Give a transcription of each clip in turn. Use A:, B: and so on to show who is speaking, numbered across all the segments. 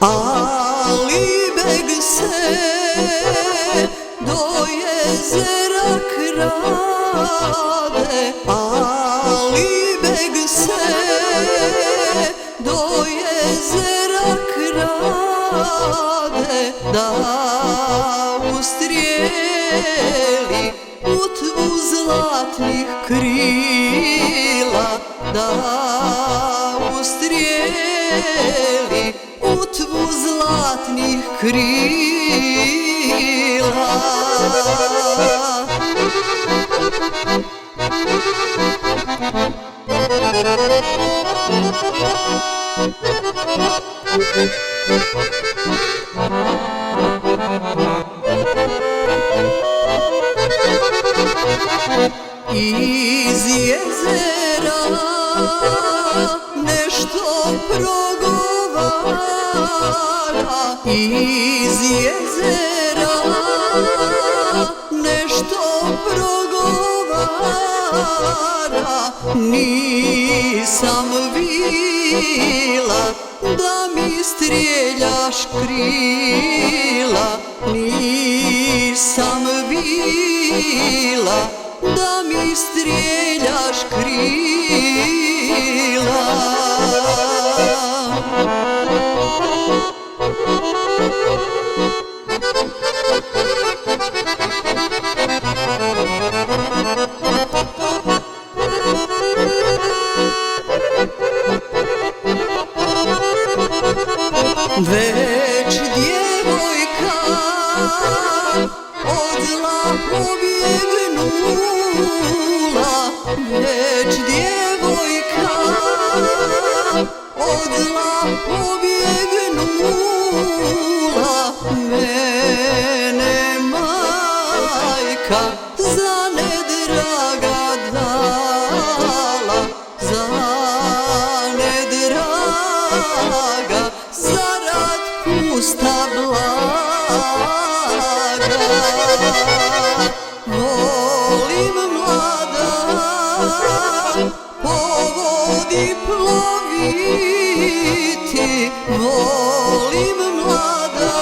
A: Ali beg se do jezera krade, Ali beg se do jezera krade, da ustrijeli utvu zlatnih krila, da ustrijeli utvu zlatnih krila. Iz jezera nešto progovara, iz jezera nešto progovara. Nisam vila da mi strijeljaš krila, nisam vila da mi strijeljaš krila. Već djevojka odla pobjegnula, već djevojka odla pobjegnula. Mene majka za nedraga dala, za nedraga zarad pusta blaga. Volim mlada po vodi ploviti, volim mlada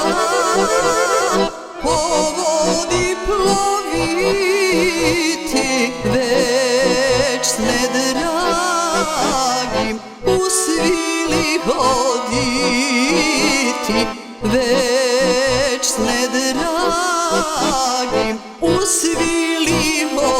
A: po vodi ploviti, već s nedragim u svili hoditi, već s nedragim u svili hoditi.